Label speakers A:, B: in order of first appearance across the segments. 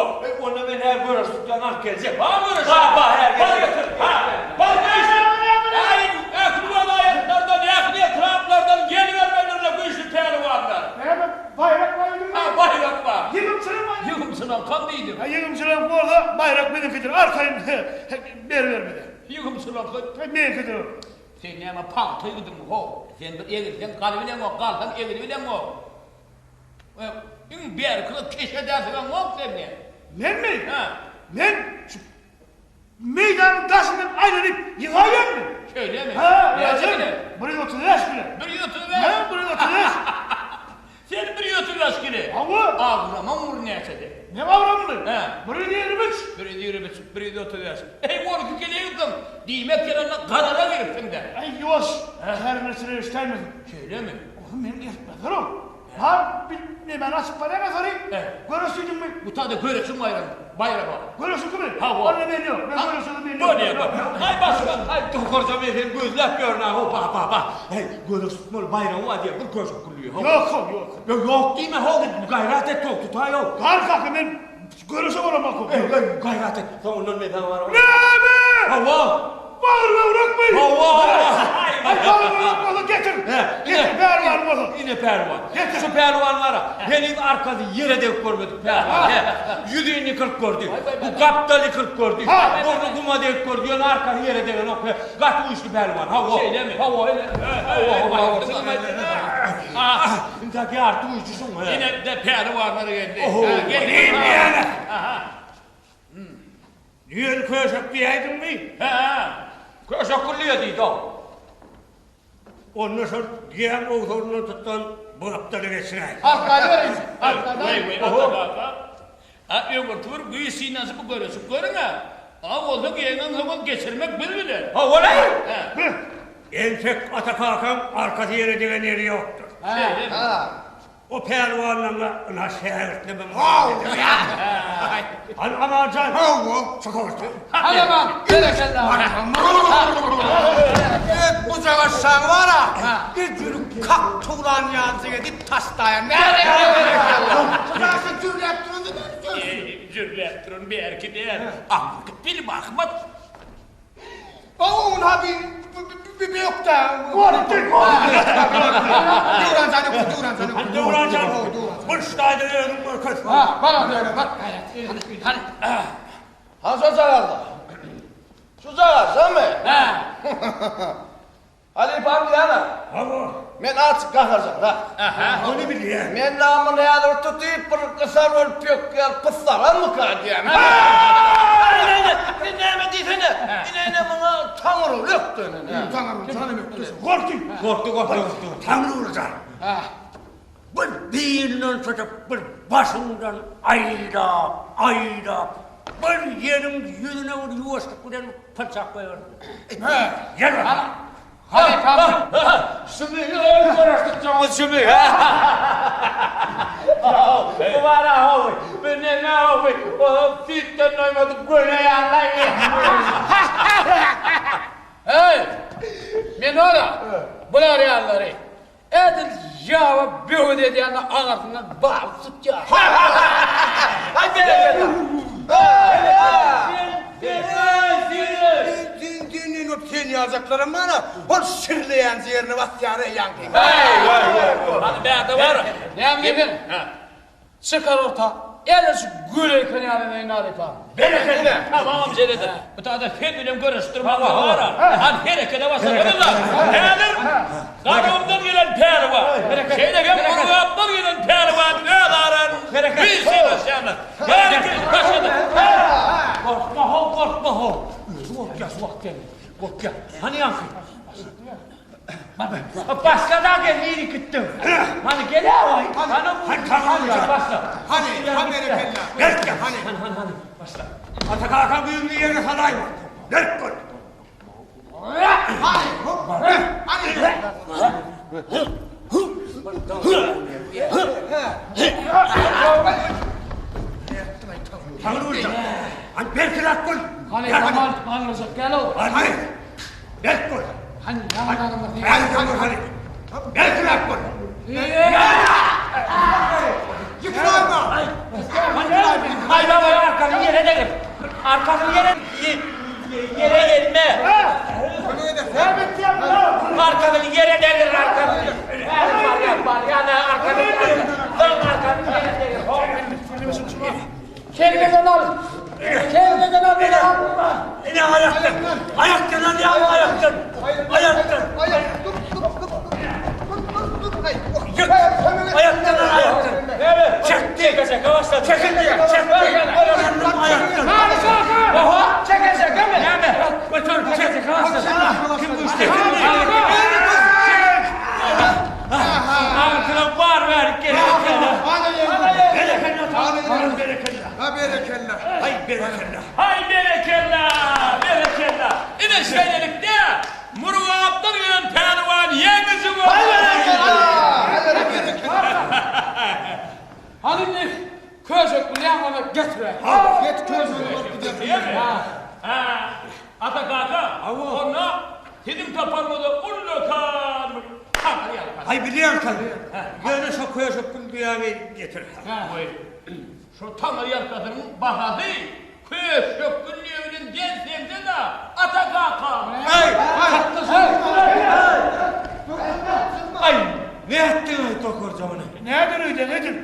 A: Yok. Onu ben her görürsün anak gelecek.
B: Bana görürsün.
A: Bak her
B: Bak
A: gelecek.
B: götür. Bak götür. Ekruvan ayetlerden, ehliye Trump'lardan gelivermelerle bu işli pehlivanlar.
C: Bayrak var mı?
B: Ha bayrak var.
C: Yığımçılığım var.
B: Yığımsınan kan değildim.
C: Yığımçılığım bu arada bayrak benimkidir. Arkayım vermedi.
B: Yığımsınan kan.
C: Benimkidir o.
B: Sen ne ama paltoyu gidin ho. Sen bir eğilsen kalbilen o, kaldan eğililen o. Bir yer kılıp keşke dersin o sen ne?
C: Ben mi?
B: Ha.
C: Ben şu meydanın taşından ayrılıp yıkayım mı?
B: Şöyle mi?
C: Ha,
B: Yazık
C: yazık.
B: ne?
C: Buraya oturuyoruz bile.
B: Bir yutuver.
C: Ben buraya oturuyoruz.
B: Sen bir yutuver askeri.
C: Ama
B: Ağzına vur neyse de.
C: ne kavram mı?
B: He.
C: Buraya değirmiş.
B: Biri yürümek, biri oturuyor. Ey bu arada geliyorsun. Değmek yerine karara veripsin de.
C: Ay yavaş. Termesine işlemedim.
B: Şöyle mi?
C: Oğlum benim yetmez oğlum. Ha bir ben açık bana ne sorayım?
B: Evet.
C: Görürsün mü?
B: Bu tadı göresin bayrağı.
C: Görürsün mü?
B: Ha, var.
C: Onu veriyor. Ben görürsün biliyorum.
B: Böyle bak. Hay başkan.
A: Hay doktorcam efendim gözler görün ha. Bak bak bak. Hey görürsün böyle bayram var diye bu göz okuluyor.
C: Yok.
A: Yok değil mi? Bu gayret et yok tutar yok.
C: Kalk ben görürsün ona bakıyorum.
A: Gayret et. Tamam ondan meydan var.
C: Ne be?
A: Hava.
C: Bağırma bırakmayın.
A: Hava.
C: Bağırma bırakmalı getir. Getir ver var
A: Yine pervan. Şu pervanlara benim arkada yere de görmedik pervan. Yüzüğünü kırk gördü. Bu kaptalı kırk gördü. Burnu kuma de gördü. Yon arka yere de yok. Gat uçtu pervan. Hava.
B: Şeyle mi?
A: Hava öyle.
B: Hava.
A: İntaki artı uçuşun.
B: Yine de pehlivanları geldi.
A: Geleyim yani. Niye köşek diyeydin mi? Köşek kulluyor deydi o. Ondan sonra diğer oğlunu tutan bu aptalı geçireyim.
C: Hakkari verin.
B: Vay öbür tur büyü sinası bu görüyorsun. Görün ha. Oğlum yeğenen zaman geçirmek bilmiyor.
A: Ha o ne?
B: Ha.
A: Enfek ata kalkan arkası yere diven yeri yoktur.
B: Şey,
A: O pervanlarla nasihatli ben. Hani ama can. Çıkarttı.
C: Hadi lan. Berekeller.
D: Bu savaşsan var ha, bir cürük kalk tuğlan yansın edip taştaya. Nereye? Nasıl cürlet durun
B: Cürlet durun bir erki değil. Ahmak bir bakmat.
D: Oğun abi, bir yok da.
C: Korktu.
D: Duran sana.
A: Doğran can. Burçtaydı yerim bakın.
C: Ha bana böyle bak.
D: Hadi. Ha söz ayarda. Söz ayarda mı?
B: Ha.
D: Hadi bak yana.
A: Hava.
D: Men artık kalkacağım da.
A: Onu biliyor.
D: Men namını yadır tutuyup bir kısar ölpük yer kıssaran mı kadiyem? Dinleme desene. İnene bana tanrı yok dönün. Tanrı yok.
A: Korktu. Tanrı olacak. Bir değilinden sonra bir başından ayda. Bir yerin yüzüne vur yuvaştık bir paçak koyuyor. Gel bak.
C: Hadi tamam.
A: Şimdi uğraştıkçamız şimdi. Bu var ha. Ben ne abi? O fitten oynadık böyle yerler.
C: Hey. Men ora. Bular yerleri. Edil cevap bir dediğinde ağzından bağlı sıkça.
D: Hadi Dinin öpten yazacaklarım bana, o şirleyen yerini vasyare yankın.
B: Hadi be de var.
C: Ne bileyim. Çıkar orta. Eles güle kanalına inarıpa.
B: Tamam Cene'de. Bu tadı kendine görüştürme var. Hadi harekete basın. Pelir. Darımdan gelen pehli var. Şeyde yapmadan gelen pehli var. Ne daran? Bir şey başlayalım. Herkes başladı.
A: Korkma ho. Kork gel. Hani yankı? Başkadan gel yeri gittim. Hani gel ya. Hani tamam ya başla.
D: Hani berekella.
A: Gel. Hani. Başla. Ata kalkan büyük bir yere salayım. Gel koy. Tanrı olacak. Hani berkilat koy.
C: Hani tamam anlayacak gel o.
A: Hani. Gel koy.
C: Hani yanlarında değil.
A: Hani. Berkilat koy.
D: Yıkılayma.
A: Ay baba arkanı yere de arkanı yere gelme. Arkanı yere devir arkanı. Var yani arkanı yere devir.
C: Kendine al. Kendine al. Beni al.
A: Ne ayaktan? Ayaktan lan ya ayaktan. Ayaktan. Ayaktan lan ayaktan. Evet. Çekti. Kavasla. Çekildi. Çekti. Ayaktan. Oha. Çekecek mi? Yeme. Götür. Çekti. Kavasla. Kim bu işte? Arkana var ver. Gel.
B: Hay berekella. Berekella. İne şeylelikte Muruva Abdal gelen pehlivan yengisi var.
C: Halil'le közük bilen ona getire.
D: Git közünü.
B: Değil mi? Ha. Ata kaka. Ona hidim taparmadı ullokan.
A: Ay biliyorum tabii. Böyle sokuyor sokun dünyayı getir.
B: Şu tanrı kadının bahası. Köy şökkün evinin gençliğinde de ata kaka.
A: Ay ne ettin ay doktor camını?
E: Nedir öyle nedir?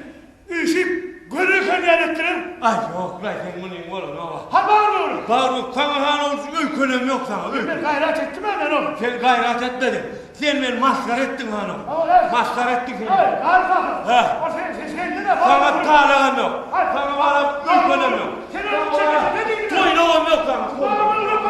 E: İşi görürken yanıttırın.
A: Ay yok lan sen bunu oğlum ama.
E: Ha bağırıyorum.
A: Bağırıp sana han olsun ülkülüm yok sana.
E: Ben gayret ettim hemen oğlum.
A: Sen gayret etmedin. Sen beni maskar ettin hanım. Maskar ettin seni.
E: Hayır, kalk.
A: Ha.
E: O sen kendine
A: Sana
E: bağırıyorum.
A: talağım yok. Sana bana ülkülüm yok.
E: Sen onu çekeceksin, ne diyeyim?
A: Toynağım yok sana.
E: Bağırıyorum,